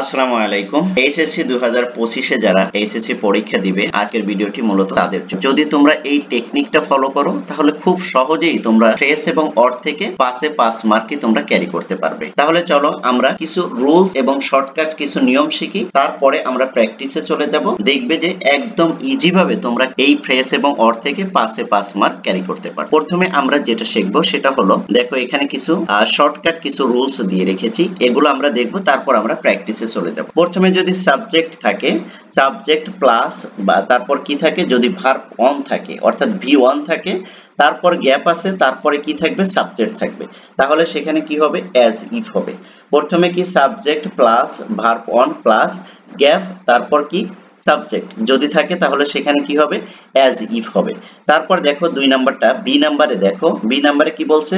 আসসালামু আলাইকুম। এইচএসসি 2025 যারা এইচএসসি পরীক্ষা দিবে আজকের ভিডিওটি মূলত তাদের জন্য। যদি তোমরা এই টেকনিকটা ফলো করো তাহলে খুব সহজেই তোমরা ফ্রেস এবং অর থেকে পাসে পাস মার্কই তোমরা ক্যারি করতে পারবে। তাহলে চলো আমরা কিছু রুলস এবং শর্টকাট কিছু নিয়ম শিখি, তারপরে আমরা প্র্যাকটিসে চলে যাব। দেখবে যে একদম ইজি ভাবে তোমরা এই ফ্রেস এবং অর থেকে পাসে পাস মার্ক ক্যারি করতে পারবে। প্রথমে আমরা যেটা শিখবো সেটা হলো, দেখো এখানে কিছু শর্টকাট কিছু রুলস দিয়ে রেখেছি, এগুলো আমরা দেখবো, তারপর আমরা প্র্যাকটিসে চলে যাব। প্রথমে যদি সাবজেক্ট থাকে, সাবজেক্ট প্লাস বা তারপর কি থাকে, যদি ভার্ব অন থাকে অর্থাৎ V1 থাকে, তারপর গ্যাপ আছে, তারপরে কি থাকবে, সাবজেক্ট থাকবে, তাহলে সেখানে কি হবে, অ্যাজ ইফ হবে। প্রথমে কি subject plus verb on plus gap, তারপর কি সাবজেক্ট যদি থাকে তাহলে সেখানে কি হবে, অ্যাজ ইফ হবে। তারপর দেখো 2 নাম্বারটা, বি নাম্বারে দেখো, বি নাম্বারে কি বলছে,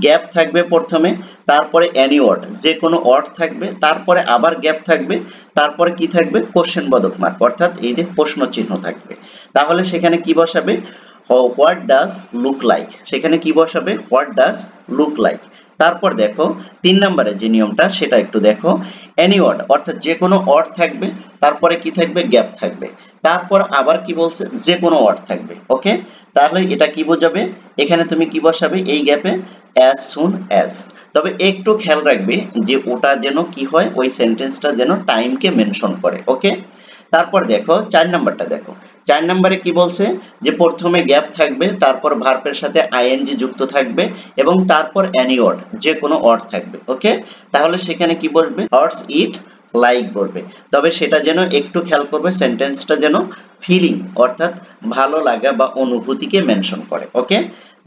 গ্যাপ থাকবে প্রথমে, তারপরে এনি ওয়ার্ড যে কোনো ওয়ার্ড থাকবে, তারপরে আবার গ্যাপ থাকবে, তারপরে কি থাকবে, কোশ্চেন বোধক মার্ক অর্থাৎ এই যে প্রশ্ন চিহ্ন থাকবে। তাহলে সেখানে কি বসাবে, হোয়াট ডাজ লুক লাইক, সেখানে কি বসাবে, হোয়াট ডাজ লুক লাইক। তারপর দেখো 3 নম্বরে যে নিয়মটা সেটা একটু দেখো, এনি ওয়ার্ড অর্থাৎ যে কোনো ওয়ার্ড থাকবে, তারপরে কি থাকবে, গ্যাপ থাকবে, তারপর আবার কি বলছে, যে কোনো ওয়ার্ড থাকবে। ওকে, তাহলে এটা কি বোঝাবে, এখানে তুমি কি বসাবে এই গ্যাপে, অ্যাজ সুন অ্যাজ। তবে একটু খেয়াল রাখবে যে ওটা যেন কি হয়, ওই সেন্টেন্সটা যেন টাইমকে মেনশন করে। ওকে, তারপর দেখো 4 নাম্বারটা দেখো, 4 নম্বরে কি বলছে, যে প্রথমে গ্যাপ থাকবে, তারপর ভার্বের সাথে আইএনজি যুক্ত থাকবে এবং তারপর এনি ওয়ার্ড যে কোনো ওয়ার্ড থাকবে। ওকে, তাহলে সেখানে কি বলবে, হর্স ইট লাইক বলবে। তবে সেটা যেন একটু খেয়াল করবে, সেন্টেন্সটা যেন ফিলিং অর্থাৎ ভালো লাগা বা অনুভূতিকে মেনশন করে। ওকে,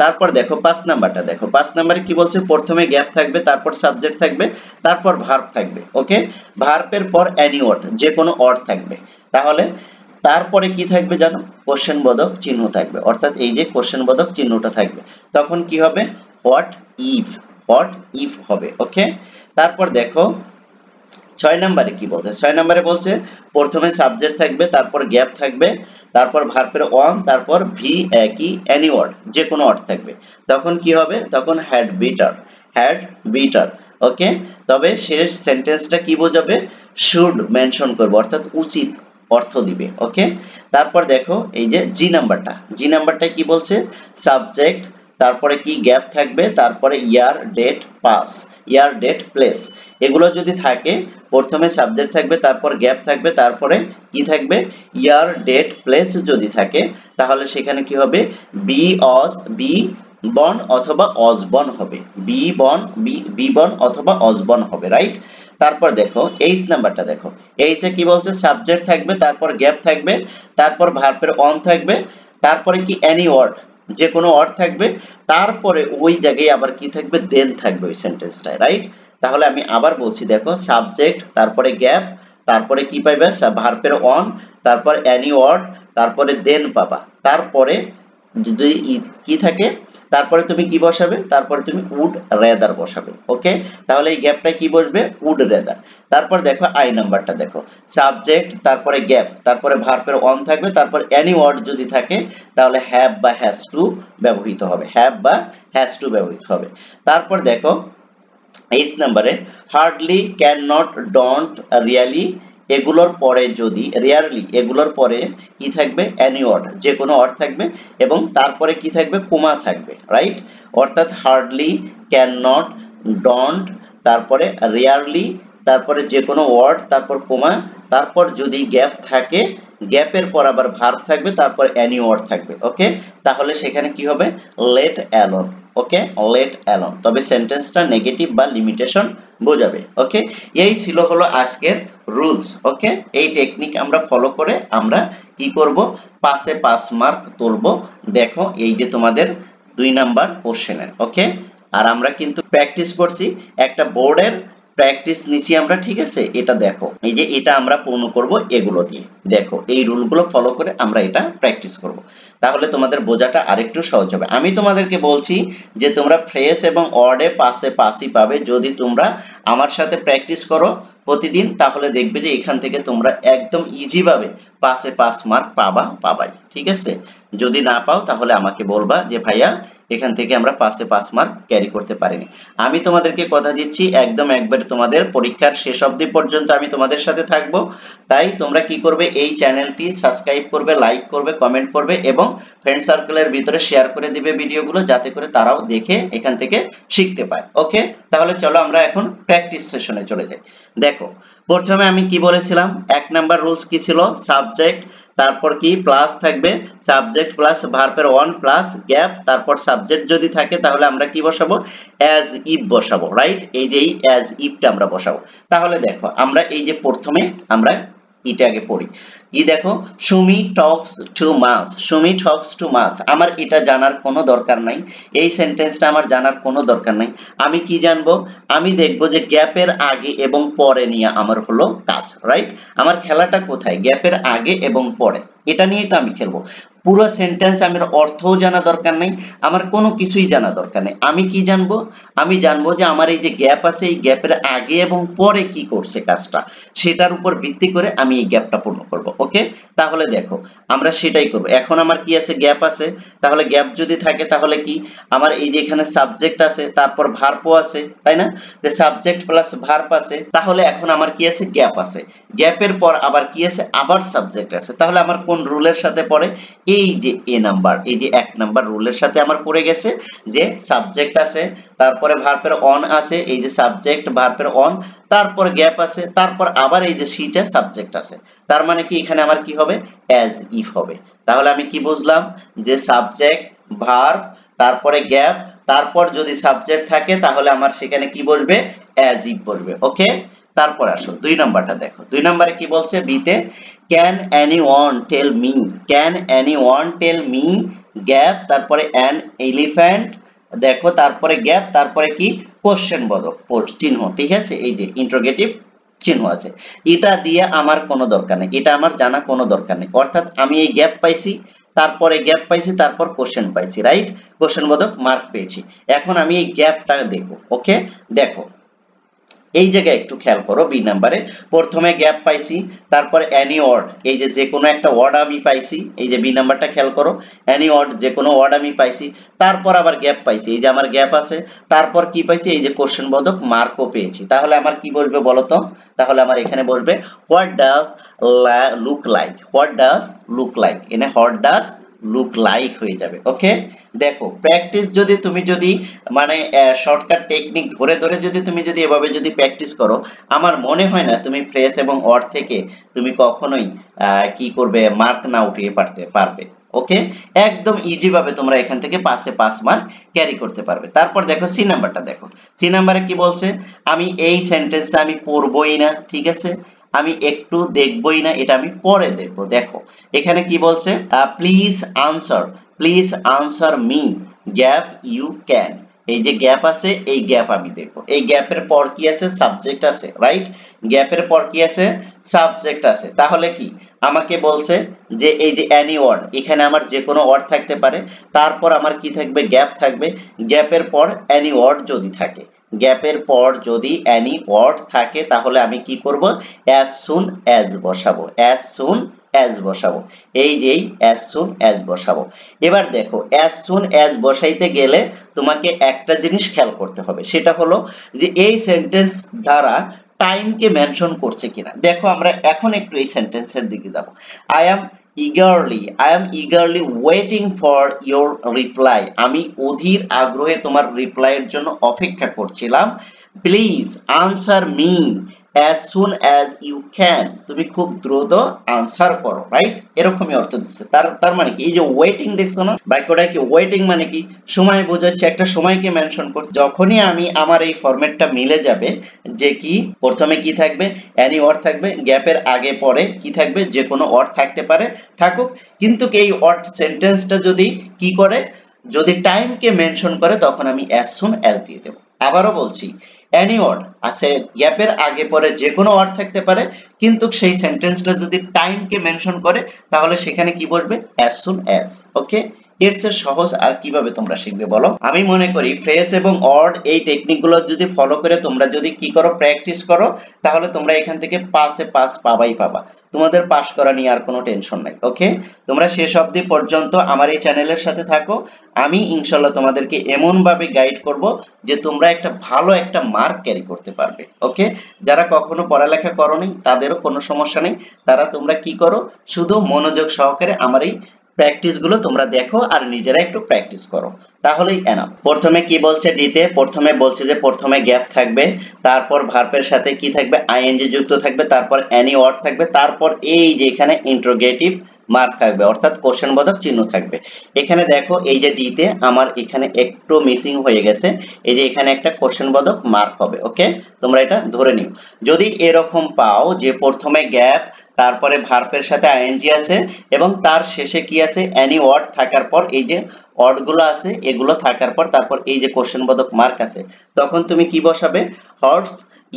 তারপর দেখো 5 নাম্বারটা দেখো, 5 নম্বরে কি বলছে, প্রথমে গ্যাপ থাকবে, তারপর সাবজেক্ট থাকবে, তারপর ভার্ব থাকবে। ওকে, ভার্বের পর এনি ওয়ার্ড যে কোনো ওয়ার্ড থাকবে, তাহলে তারপরে কি থাকবে জানো, কোশ্চেন বোধক চিহ্ন থাকবে, অর্থাৎ এই যে কোশ্চেন বোধক চিহ্নটা থাকবে, তখন কি হবে, হোয়াট ইফ, হোয়াট ইফ হবে। ওকে, তারপর দেখো 6 নম্বরে কি বলছে, 6 নম্বরে বলছে প্রথমে সাবজেক্ট থাকবে, তারপর গ্যাপ থাকবে, তারপর ভার্বের অন, তারপর ভি কি এনি ওয়ার্ড যে কোনো ওয়ার্ড থাকবে, তখন কি হবে, তখন হ্যাড বিটার, হ্যাড বিটার। ওকে, তবে শেষ সেন্টেন্সটা কি বোঝাবে, শুড মেনশন করবে অর্থাৎ উচিত অর্থ দিবে। ওকে, তারপর দেখো এই যে জি নাম্বারটা, জি নাম্বারটা কি বলছে, সাবজেক্ট, তারপরে কি গ্যাপ থাকবে, তারপরে year date pass, year date place, এগুলো যদি থাকে, প্রথমে সাবজেক্ট থাকবে, তারপর গ্যাপ থাকবে, তারপরে কি থাকবে, ইয়ার ডেট প্লেস যদি থাকে, তাহলে সেখানে কি হবে, বি অজ বি বন অথবা অজবন হবে, বি বন বি বন অথবা অজবন হবে। রাইট, তারপর দেখো এইচ নাম্বারটা দেখো, এইচে কি বলছে, সাবজেক্ট থাকবে, তারপর গ্যাপ থাকবে, তারপর ভার্বের অন থাকবে, তারপরে কি এনি ওয়ার্ড যে কোনো ওয়ার্ড থাকবে, তারপরে ওই জায়গায় আবার কি থাকবে, দেন থাকবে ওই সেন্টেন্সটায়। রাইট, তাহলে আমি আবার বলছি দেখো, সাবজেক্ট, তারপরে গ্যাপ, তারপরে কি পাইবে, ভার্বের অন, তারপর এনি ওয়ার্ড, তারপরে দেন পাবা, তারপরে যদি কি থাকে, তারপরে তুমি কি বসাবে, তারপরে তুমি উড রেদার বসাবে। ওকে, তাহলে এই গ্যাপটা কি বসবে, উড রেদার। তারপর দেখো আই নাম্বারটা দেখো, সাবজেক্ট, তারপরে গ্যাপ, তারপরে ভার্বের অন থাকবে, তারপর এনি ওয়ার্ড যদি থাকে, তাহলে হ্যাভ বা হ্যাজ টু ব্যবহৃত হবে, হ্যাভ বা হ্যাজ টু ব্যবহৃত হবে। তারপর দেখো এইচ নাম্বারে, hardly, can not, don't, really, এগুলোর পরে যদি রিয়ারলি, এগুলোর পরে কি থাকবে, এনি ওয়ার্ড যে কোনো ওয়ার্ড থাকবে এবং তারপরে কি থাকবে, কোমা থাকবে। রাইট, অর্থাৎ হার্ডলি, ক্যান নট, ডোন্ট, তারপরে রিয়ারলি, তারপরে যে কোনো ওয়ার্ড, তারপর কোমা, তারপর যদি গ্যাপ থাকে, গ্যাপের পর আবার ভার্ব থাকবে, তারপর এনি ওয়ার্ড থাকবে। ওকে, তাহলে সেখানে কি হবে, লেট অ্যালোন। ওকে, লেট অ্যালোন, তবে সেন্টেন্সটা নেগেটিভ বা লিমিটেশন বোঝাবে। ওকে, এই ছিল হলো আজকের রুলস। ওকে, এই টেকনিক আমরা ফলো করে আমরা কি করব, পাসে পাস মার্ক তুলব। দেখো এই যে তোমাদের 2 নাম্বার কোশ্চেনের। ওকে, আর আমরা কিন্তু প্র্যাকটিস করছি, একটা বোর্ডের প্র্যাকটিস নিছি আমরা, ঠিক আছে, এটা দেখো এই যে এটা আমরা পূর্ণ করব এগুলো দিয়ে, দেখো এই রুলগুলো ফলো করে আমরা এটা প্র্যাকটিস করব, তাহলে তোমাদের বোঝাটা আরেকটু সহজ হবে। আমি তোমাদেরকে বলছি যে তোমরা ফ্রেজ এবং ওয়ার্ডে পাসে পাসই পাবে যদি তোমরা আমার সাথে প্র্যাকটিস করো, প্রতিদিন, তাহলে দেখবে যে এখান থেকে তোমরা একদম ইজি ভাবে 5 এ 5 মার্ক পাবাই। ঠিক আছে? যদি না পাও তাহলে আমাকে বলবা যে ভাইয়া এখান থেকে আমরা 5 এ 5 মার্ক ক্যারি করতে পারিনি। আমি তোমাদেরকে কথা দিচ্ছি একদম একবারে তোমাদের পরীক্ষার শেষ অবধি পর্যন্ত আমি তোমাদের সাথে থাকবো। তাই তোমরা কি করবে, এই চ্যানেলটি সাবস্ক্রাইব করবে, লাইক করবে, কমেন্ট করবে এবং ফ্রেন্ড সার্কেলের ভিতরে শেয়ার করে দিবে ভিডিওগুলো, যাতে করে তারাও দেখে এখান থেকে শিখতে পায়। ওকে, তাহলে চলো আমরা এখন প্র্যাকটিস সেশনে চলে যাই। দেখো, প্রথমে আমি কি বলেছিলাম, 1 নাম্বার রুলস কি ছিল, সাবজেক্ট, তারপর কি প্লাস থাকবে, সাবজেক্ট প্লাস ভার্বের অন প্লাস গ্যাপ, তারপর সাবজেক্ট যদি থাকে তাহলে আমরা কি বসাবো, অ্যাজ ইফ বসাবো। রাইট, এই যে এই অ্যাজ ইফটা আমরা বসাবো। তাহলে দেখো আমরা এই যে প্রথমে আমরা এটা আগে পড়ি। কি দেখো, Sumi talks too much, Sumi talks too much, আমার এটা জানার কোনো দরকার নাই, এই সেন্টেন্সটা আমার জানার কোনো দরকার নাই। আমি কি জানবো, আমি দেখবো যে গ্যাপের আগে এবং পরে নিয়ে আমার হলো কাজ। রাইট, আমার খেলাটা কোথায়, গ্যাপের আগে এবং পরে, এটা নিয়েই তো আমি খেলবো। পুরো সেন্টেন্স আমার অর্থও জানা দরকার নেই, আমার কোনো কিছুই জানা দরকার নেই। আমি কি জানবো, আমি জানবো যে আমার এই যে গ্যাপ আছে, এই গ্যাপের আগে এবং পরে কি করছে কাজটা, সেটার উপর ভিত্তি করে আমি এই গ্যাপটা পূর্ণ করব। ওকে, তাহলে দেখো আমরা সেটাই করব। এখন আমার কি আছে, গ্যাপ আছে, তাহলে গ্যাপ যদি থাকে তাহলে কি আমার এই যে এখানে সাবজেক্ট আছে, তারপর ভার্বও আছে, তাই না, যে সাবজেক্ট প্লাস ভার্ব আছে, তাহলে এখন আমার কি আছে, গ্যাপ আছে, গ্যাপের পর আবার কি আছে, আবার সাবজেক্ট আছে, তাহলে আমার কোন রুলের সাথে পড়ে, এই যে এ নাম্বার, এই যে 1 নাম্বার রুলের সাথে আমার পড়ে গেছে, যে সাবজেক্ট আছে, তারপরে ভার্বের অন আছে, এই যে সাবজেক্ট ভার্বের অন, তারপর গ্যাপ আছে, তারপর আবার এই যে সিটা সাবজেক্ট আছে, তার মানে কি এখানে আমার কি হবে, অ্যাজ ইফ হবে। তাহলে আমি কি বুঝলাম, যে সাবজেক্ট ভার্ব তারপরে গ্যাপ, তারপর যদি সাবজেক্ট থাকে তাহলে আমার সেখানে কি বসবে, অ্যাজ ইফ বসবে। ওকে, তারপর আসো 2 নাম্বারটা দেখো। 2 নাম্বারে কি বলছে, বিতে, can anyone tell me, can anyone tell me, gap, তারপরে অ্যান এলিফ্যান্ট, দেখো তারপরে গ্যাপ, তারপরে কি কোশ্চেন বোধক চিহ্ন। ঠিক আছে, এই যে ইন্টারোগেটিভ চিহ্ন আছে, এটা দিয়ে আমার কোনো দরকার নেই, এটা আমার জানা কোনো দরকার নেই। অর্থাৎ আমি এই গ্যাপ পাইছি, তারপরে গ্যাপ পাইছি, তারপর কোশ্চেন পাইছি। রাইট, কোশ্চেন বোধক মার্ক পেয়েছি। এখন আমি এই গ্যাপটা দেখব। ওকে, দেখো এই জায়গায় একটু খেয়াল করো, বি নাম্বারে প্রথমে গ্যাপ পাইছি, তারপর এনি ওয়ার্ড, এই যে যে কোনো একটা ওয়ার্ড আমি পাইছি, এই যে বি নাম্বারটা খেয়াল করো, এনি ওয়ার্ড যে কোনো ওয়ার্ড আমি পাইছি, তারপর আবার গ্যাপ পাইছি, এই যে আমার গ্যাপ আছে, তারপর কি পাইছি, এই যে কোশ্চেন বোধক মার্কও পেয়েছি। তাহলে আমার কি বসবে বলো তো, তাহলে আমার এখানে বসবে what does look like, what does look like, এনে হোয়াট ডাজ লুক লাইক হয়ে যাবে। ওকে, দেখো প্র্যাকটিস যদি তুমি যদি মানে শর্টকাট টেকনিক ধরে ধরে যদি তুমি যদি এভাবে যদি প্র্যাকটিস করো, আমার মনে হয় না তুমি ফ্রেজ এবং অর থেকে তুমি কখনোই কি করবে, মার্ক না উঠিয়ে পারবে। ওকে, একদম ইজি ভাবে তোমরা এখান থেকে 5 এ 5 মার্ক ক্যারি করতে পারবে। তারপর দেখো সি নাম্বারটা দেখো, সি নাম্বারে কি বলছে, আমি এই সেন্টেন্সটা আমি পড়বই না, ঠিক আছে, আমি একটু দেখবই না, এটা আমি পরে দেখবো। দেখো এখানে কি বলছে, please answer, please answer me, gap you can, এই যে গ্যাপ আছে, এই গ্যাপ আমি দেখবো, এই গ্যাপের পর কি আছে, সাবজেক্ট আছে। রাইট, গ্যাপের পর কি আছে, সাবজেক্ট আছে, তাহলে কি আমাকে বলছে যে এই যে এনি ওয়ার্ড, এখানে আমার যে কোনো ওয়ার্ড থাকতে পারে, তারপর আমার কি থাকবে, গ্যাপ থাকবে, গ্যাপের পর এনি ওয়ার্ড যদি থাকে, গ্যাপের পর যদি এনি ওয়ার্ড থাকে, তাহলে আমি কি করব, অ্যাজ সুন অ্যাজ বসাবো, অ্যাজ সুন অ্যাজ বসাবো, এই যে অ্যাজ সুন অ্যাজ বসাবো। এবার দেখো অ্যাজ সুন অ্যাজ বসাইতে গেলে তোমাকে একটা জিনিস খেয়াল করতে হবে, সেটা হলো যে এই সেন্টেন্স দ্বারা টাইমকে মেনশন করছে কিনা। দেখো আমরা এখন একটু এই সেন্টেন্সের দিকে যাব। I am eagerly waiting for your reply, আমি অধীর আগ্রহে তোমার রিপ্লাইয়ের জন্য অপেক্ষা করছিলাম। Please answer me as soon as you can, তুমি খুব দ্রুত আনসার করো। রাইট, এরকমই অর্থ দিচ্ছে। তার মানে কি, এই যে ওয়েটিং দেখছো না, বাক্যটা কি ওয়েটিং মানে কি, সময় বোঝাচ্ছে, একটা সময়কে মেনশন করছে। যখনই আমি আমার এই ফরম্যাটটা মিলে যাবে, যে কি প্রথমে কি থাকবে, এনি ওয়ার্ড থাকবে, গ্যাপের আগে পরে কি থাকবে, যে কোনো ওয়ার্ড থাকতে পারে, থাকুক, কিন্তু এই ওয়ার্ড সেন্টেন্সটা যদি কি করে, যদি টাইমকে মেনশন করে, তখন আমি অ্যাজ সুন অ্যাজ দিয়ে দেব। আবারও বলছি, এনি ওয়ার্ড আছে, গ্যাপের আগে পরে যে কোনো ওয়ার্ড থাকতে পারে, কিন্তু সেই সেন্টেন্সটা যদি টাইমকে মেনশন করে, তাহলে সেখানে কি বলবে, অ্যাজ সুন অ্যাজ। ওকে, এর চেয়ে সহজ আর কিভাবে তোমরা শিখবে বলো? আমি মনে করি ফ্রেজ এবং অড এই টেকনিকগুলো যদি ফলো করে তোমরা যদি কি করো, প্র্যাকটিস করো, তাহলে তোমরা এখান থেকে পাসে পাস পাবাই পাবা। তোমাদের পাস করা নিয়ে আর কোনো টেনশন নাই। ওকে, তোমরা শেষ অবধি পর্যন্ত আমার এই চ্যানেলের সাথে থাকো। আমি ইনশাল্লাহ তোমাদেরকে এমন ভাবে গাইড করব যে তোমরা একটা ভালো একটা মার্ক ক্যারি করতে পারবে। ওকে, যারা কখনো পড়ালেখা করোনি তাদেরও কোনো সমস্যা নেই, তারা তোমরা কি করো, শুধু মনোযোগ সহকারে আমার এই প্র্যাকটিস গুলো তোমরা দেখো আর নিজেরা একটু প্র্যাকটিস করো, তাহলেই এনাফ। প্রথমে কি বলছে ডিতে, প্রথমে বলছে যে প্রথমে গ্যাপ থাকবে, তারপর ভার্বের সাথে কি থাকবে, আইএনজি যুক্ত থাকবে, তারপর এনি ওয়ার্ড থাকবে, তারপর এই যে এখানে ইন্টারোগেটিভ মার্ক থাকবে অর্থাৎ কোশ্চেন বোধক চিহ্ন থাকবে। এখানে দেখো এই যে ডিতে আমার এখানে একটু মিসিং হয়ে গেছে, এই যে এখানে একটা কোশ্চেন বোধক মার্ক হবে। ওকে, তোমরা এটা ধরে নিও। যদি এরকম পাও যে প্রথমে গ্যাপ, তারপরে ভার্বের সাথে আইএনজি আছে এবং তার শেষে কি আছে, এনি ওয়ার্ড থাকার পর এই যে ওয়ার্ড গুলো আছে এগুলো থাকার পর তারপর এই যে কোশ্চেন বোধক মার্ক আছে, তখন তুমি কি বসাবে, horse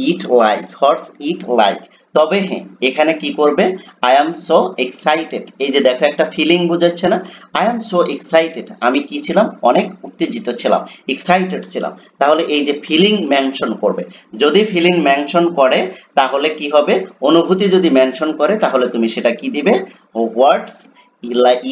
it like, horse it like. তবে হ্যাঁ, এখানে কি করবে, আই এম সো এক্সাইটেড, এই যে দেখো একটা ফিলিং বুঝাচ্ছে না, আই এম সো এক্সাইটেড, আমি কি ছিলাম, অনেক উত্তেজিত ছিলাম, এক্সাইটেড ছিলাম। তাহলে এই যে ফিলিং মেনশন করবে, যদি ফিলিং মেনশন করে তাহলে কি হবে, অনুভূতি যদি মেনশন করে তাহলে তুমি সেটা কি দিবে, হোয়াটস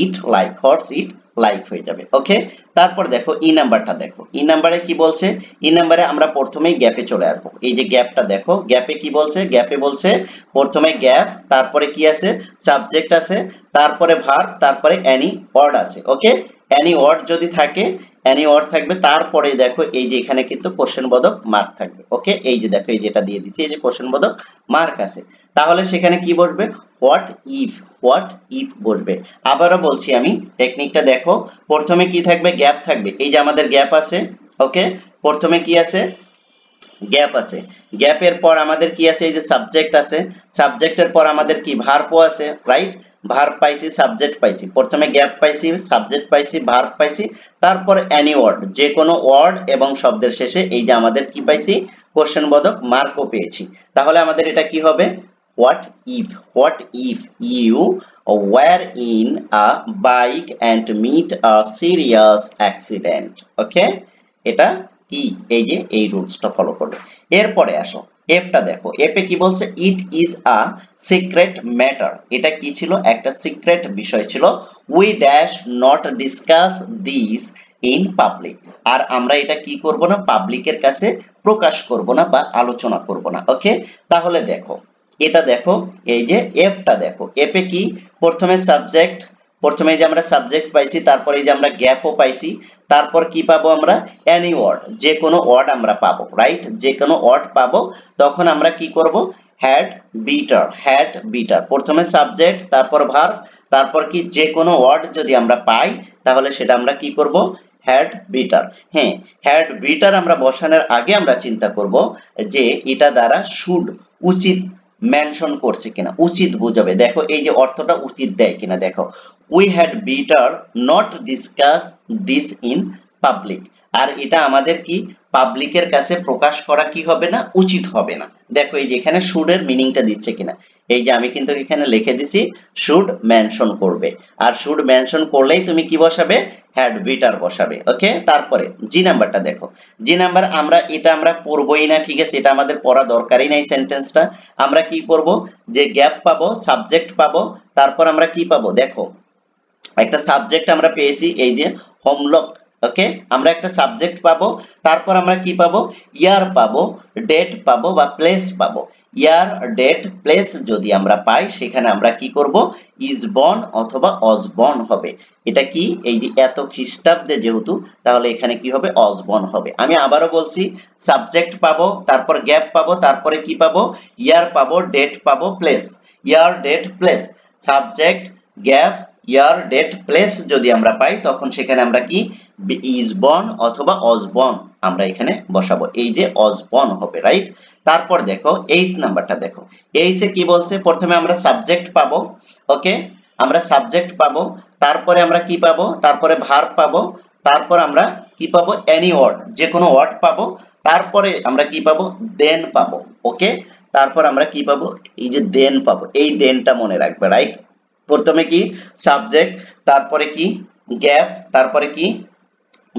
it like, what's it like হয়ে যাবে। ওকে, তারপর দেখো ই নাম্বারটা দেখো, ই নাম্বারে কি বলছে, ই নাম্বারে আমরা প্রথমেই গ্যাপে চলে আসবো। এই যে গ্যাপটা দেখো, গ্যাপে কি বলছে, গ্যাপে বলছে প্রথমে গ্যাপ, তারপরে কি আছে, সাবজেক্ট আছে, তারপরে ভার্ব, তারপরে এনি ওয়ার্ড আছে। ওকে, এনি ওয়ার্ড যদি থাকে, এনি ওয়ার্ড থাকবে, তারপরে দেখো এই যে এখানে কিন্তু কোশ্চেন বোধক মার্ক থাকবে। ওকে, এই যে দেখো এই যেটা দিয়ে দিচ্ছি, এই যে কোশ্চেন বোধক মার্ক আছে, তাহলে সেখানে কি বসবে, হোয়াট ইফ, হোয়াট ইফ বসবে। আবারও বলছি আমি, টেকনিকটা দেখো, প্রথমে কি থাকবে, গ্যাপ থাকবে, এই যে আমাদের গ্যাপ আছে। ওকে, প্রথমে কি আছে, গ্যাপ আছে, গ্যাপের পর আমাদের কি আছে, এই যে সাবজেক্ট আছে, সাবজেক্টের পর আমাদের কি ভার্বও আছে, রাইট, ভার্ব পাইছি, সাবজেক্ট পাইছি, প্রথমে গ্যাপ পাইছি, সাবজেক্ট পাইছি, ভার্ব পাইছি, তারপর এনি ওয়ার্ড, যে কোনো ওয়ার্ড এবং শব্দের শেষে এই যে আমাদের কি পাইছি, কোশ্চেন বোধক মার্কও পেয়েছি। তাহলে আমাদের এটা কি হবে, what if, what if you were in a bike and meet a serious accident। Okay, এটা কি, এই যে এই রুলসটা ফলো করবে। এরপরে আসো এফটা দেখো, এফে কি বলছে, it is a secret matter, এটা কি ছিল, একটা সিক্রেট বিষয় ছিল, we dash not discuss this in public, আর আমরা এটা কি করব না, পাবলিকের কাছে প্রকাশ করব না বা আলোচনা করব না। ওকে, তাহলে দেখো এটা দেখো, এই যে এফটা দেখো, এফে কি, প্রথমে সাবজেক্ট, প্রথমে এই যে আমরা সাবজেক্ট পাইছি, তারপরে এই যে আমরা গ্যাপও পাইছি, তারপর কি পাবো আমরা, এনি ওয়ার্ড, যে কোনো ওয়ার্ড আমরা পাবো, রাইট, যে কোনো ওয়ার্ড পাবো, তখন আমরা কি করব, হ্যাড বিটার, হ্যাড বিটার, প্রথমে সাবজেক্ট, তারপর ভার্ব, তারপর কি যে কোনো ওয়ার্ড যদি আমরা পাই তাহলে সেটা আমরা কি করব, হ্যাড বিটার। হ্যাঁ, হ্যাড বিটার আমরা বসানোর আগে আমরা চিন্তা করব যে এটা দ্বারা শুড, উচিত মেনশন করছে কিনা, উচিত বুঝাবে। দেখো এই যে অর্থটা উচিত দেয় কিনা, দেখো we had better not discuss this in public, আর এটা আমাদের কি পাবলিকের কাছে প্রকাশ করা কি হবে না, উচিত হবে না। দেখো এই যে এখানে শুড এর মিনিংটা দিচ্ছে কিনা, এই যে আমি কিন্তু এখানে লিখে দিছি শুড মেনশন করবে, আর শুড মেনশন করলেই তুমি কি বসাবে, হ্যাড বেটার বসাবে। ওকে, তারপরে জি নাম্বারটা দেখো, জি নাম্বার আমরা এটা আমরা পড়বই না, ঠিক আছে, এটা আমাদের পড়া দরকারই নাই। সেন্টেন্সটা আমরা কি করব, যে গ্যাপ পাবো, সাবজেক্ট পাবো, তারপর আমরা কি পাবো, দেখো একটা সাবজেক্ট আমরা পেয়েছি, এই যে হোমলক। ওকে, আমরা একটা সাবজেক্ট পাবো, তারপর আমরা কি পাবো, ইয়ার পাবো, ডেট পাবো বা প্লেস পাবো। ইয়ার, ডেট, প্লেস যদি আমরা পাই সেখানে আমরা কি করব, ইজ বর্ন অথবা অজ বর্ন হবে। এটা কি, এই যে এত খ্রিস্টাব্দে যেহেতু, তাহলে এখানে কি হবে, অজ বর্ন হবে। আমি আবারও বলছি, সাবজেক্ট পাবো, তারপর গ্যাপ পাবো, তারপরে কি পাবো, ইয়ার পাবো, ডেট পাবো, প্লেস, ইয়ার, ডেট, প্লেস, সাবজেক্ট, গ্যাপ, ইয়ার, ডেট, প্লেস যদি আমরা পাই তখন সেখানে আমরা কি, ইজ বর্ন অথবা অজ বর্ন আমরা এখানে বসাবো, এই যে অজ বর্ন হবে, রাইট। তারপর দেখো এইচ নাম্বারটা দেখো, এইচ এ কি বলছে, প্রথমে আমরা সাবজেক্ট পাবো। ওকে, আমরা সাবজেক্ট পাবো, তারপরে আমরা কি পাবো, তারপরে ভার্ব পাবো, তারপর আমরা কি পাবো, এনি ওয়ার্ড, যে কোনো ওয়ার্ড পাবো, তারপরে আমরা কি পাবো, দেন পাবো। ওকে, তারপর আমরা কি পাবো, এই যে দেন পাবো, এই দেনটা মনে রাখবে, রাইট। প্রথমে কি সাবজেক্ট, তারপরে কি গ্যাপ, তারপরে কি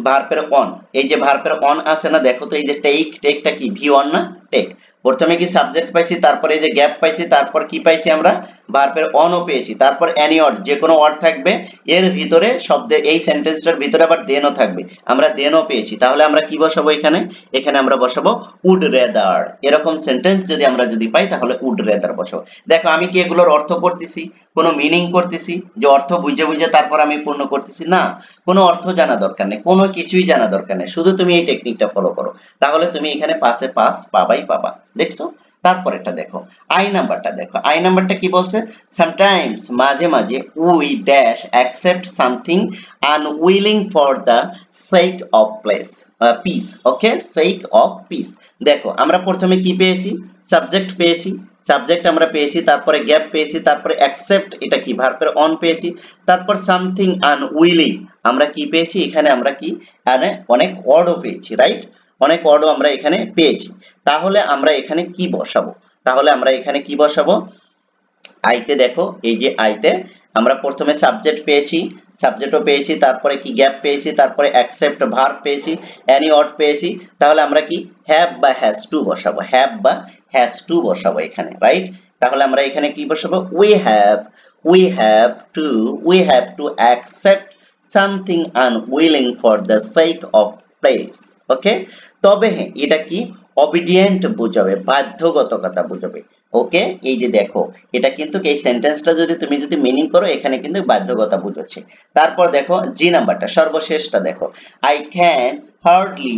ভার্বের অন। এই যে ভার্বের অন আছে না, দেখো তো এই যে টেক, টেকটা কি ভি1 না, টেক। প্রথমে কি সাবজেক্ট পাইছি, তারপরে এই যে গ্যাপ পাইছি, তারপর কি পাইছি আমরা ভার্বের অনও পেয়েছি, তারপর এনি ওয়ার্ড, যে কোনো ওয়ার্ড থাকবে এর ভিতরে শব্দে, এই সেন্টেন্সটার ভিতরে আবার দেনও থাকবে, আমরা দেনও পেয়েছি। তাহলে আমরা কি বসাবো এখানে, এখানে আমরা বসাবো উড রেদার। এরকম সেন্টেন্স যদি আমরা যদি পাই তাহলে উড রেদার বসাবো। দেখো আমি কি এগুলোর অর্থ করতেছি, কোনো মিনিং করতেছি যে অর্থ বুঝে বুঝে তারপর আমি পূর্ণ করতেছি না, কোনো অর্থ জানা দরকার নেই, কোনো কিছুই জানা দরকার নেই, শুধু তুমি এই টেকনিকটা ফলো করো, তাহলে তুমি এখানে পাসে পাস পাবাই পাবা। দেখছো? তারপরেরটা দেখো, আই নাম্বারটা দেখো। আই নাম্বারটা কি বলছে, সামটাইমস, মাঝে মাঝে, we dash accept something unwilling for the sake of peace. Okay, sake of peace. দেখো আমরা প্রথমে কি পেয়েছি, সাবজেক্ট পেয়েছি, সাবজেক্ট আমরা পেয়েছি, তারপরে গ্যাপ পেয়েছি, তারপরে অ্যাকসেপ্ট, এটা কি ভার্বের অন পেয়েছি, তারপর সামথিং আনউইলিং আমরা কি পেয়েছি, এখানে আমরা কি অনেক ওয়ার্ডও পেয়েছি, রাইট, অনেক ওয়ার্ডও আমরা এখানে পেয়েছি। তাহলে আমরা এখানে কি বসাবো, তাহলে আমরা এখানে কি বসাবো, আইতে দেখো, এই যে আইতে আমরা প্রথমে সাবজেক্ট পেয়েছি, সাবজেক্টও পেয়েছি, তারপরে কি গ্যাপ পেয়েছি, তারপরে অ্যাকসেপ্ট ভার্ব পেয়েছি, এনি ওয়ার্ড পেয়েছি, তাহলে আমরা কি হ্যাভ বা হ্যাজ টু বসাবো, হ্যাভ বা হ্যাজ টু বসাবো এখানে, রাইট। তাহলে আমরা এখানে কি বসাবো, we have to accept something unwilling for the sake of place. ওকে, তবে হ্যাঁ এটা কি অবিডিয়েন্ট বোঝাবে, বাধ্যগতকতা বোঝাবে। ওকে, এই যে দেখো এটা কিন্তু এই সেন্টেন্সটা যদি তুমি যদি মিনিং করো এখানে কিন্তু বাধ্যকতা বুঝাচ্ছে। তারপর দেখো জি নাম্বারটা, সর্বশেষটা দেখো, I can hardly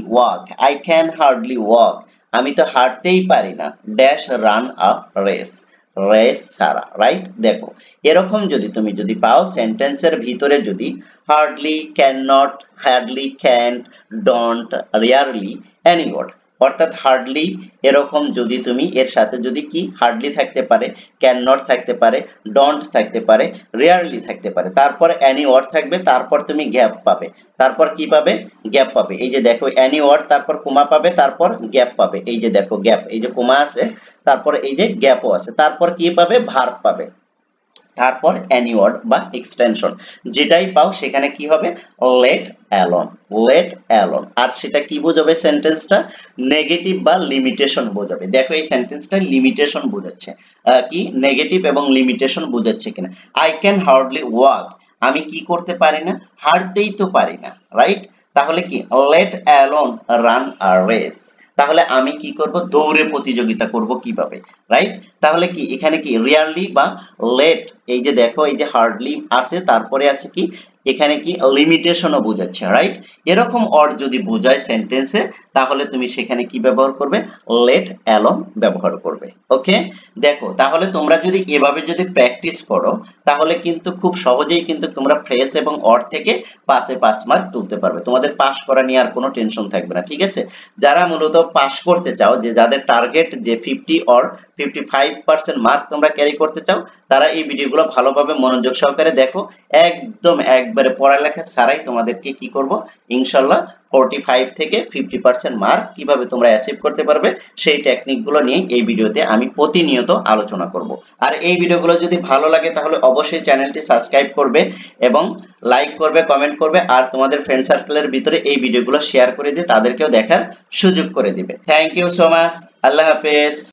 walk, আমি তো হাঁটতেই পারি না, dash run a race, race ছাড়া, রাইট। দেখো এরকম যদি তুমি যদি পাও সেন্টেন্সের ভিতরে যদি hardly, can not, hardly, can't, don't, rarely, any word, অর্থাৎ হার্ডলি এরকম যদি তুমি এর সাথে যদি কি হার্ডলি থাকতে পারে, ক্যান নট থাকতে পারে, ডোন্ট থাকতে পারে, রেয়ারলি থাকতে পারে, তারপর এনি ওয়ার্ড থাকবে, তারপর তুমি গ্যাপ পাবে, তারপর কি পাবে, গ্যাপ পাবে। এই যে দেখো এনি ওয়ার্ড, তারপর কোমা পাবে, তারপর গ্যাপ পাবে, এই যে দেখো গ্যাপ, এই যে কোমা আছে, তারপর এই যে গ্যাপও আছে, তারপর কি পাবে, ভার্ব পাবে, তারপর এনি ওয়ার্ড বা এক্সটেনশন যেটাই পাও সেখানে কি হবে, লেট অ্যালোন, লেট অ্যালোন। আর সেটা কি বোঝাবে, সেন্টেন্সটা নেগেটিভ বা লিমিটেশন বোঝাবে। দেখো এই সেন্টেন্সটা লিমিটেশন বোঝাচ্ছে, কি নেগেটিভ এবং লিমিটেশন বোঝাচ্ছে কিনা। আই ক্যান হার্ডলি ওয়াক, আমি কি করতে পারি না, হাঁটতেই তো পারি না, রাইট। তাহলে কি let alone run a race, তাহলে আমি কি করব, দৌড়ে প্রতিযোগিতা করব কিভাবে, রাইট। তাহলে কি এখানে কি রিয়ারলি বা লেট, এই যে দেখো এই যে হার্ডলি আছে, তারপরে আছে কি এখানে কি লিমিটেশনও বোঝাচ্ছে, রাইট। এরকম অর যদি বোঝায় সেন্টেন্সে তাহলে তুমি সেখানে কি ব্যবহার করবে, লেট অ্যালোন ব্যবহার করবে। ওকে, দেখো তাহলে তোমরা যদি এভাবে যদি প্র্যাকটিস করো তাহলে কিন্তু খুব সহজেই কিন্তু তোমরা ফ্রেজ এবং অর থেকে পাসে 5 মার্ক তুলতে পারবে, তোমাদের পাস করা নিয়ে আর কোনো টেনশন থাকবে না, ঠিক আছে। যারা মূলত পাস করতে চাও, যে যাদের টার্গেট যে 50 অর 55% মার্ক তোমরা ক্যারি করতে চাও, তারা এই ভিডিওগুলো ভালোভাবে মনোযোগ সহকারে দেখো, একদম একবারে পড়ালেখা ছাড়াই তোমাদেরকে কি করব ইনশাআল্লাহ 45 থেকে 50% মার্ক কিভাবে তোমরা অ্যাচিভ করতে পারবে সেই টেকনিকগুলো নিয়ে এই ভিডিওতে আমি প্রতিনিয়ত আলোচনা করব। আর এই ভিডিওগুলো যদি ভালো লাগে তাহলে অবশ্যই চ্যানেলটি সাবস্ক্রাইব করবে এবং লাইক করবে, কমেন্ট করবে, আর তোমাদের ফ্রেন্ড সার্কেলের ভিতরে এই ভিডিওগুলো শেয়ার করে দিয়ে তাদেরকেও দেখার সুযোগ করে দিবে। থ্যাংক ইউ সো মাচ, আল্লাহ হাফেজ।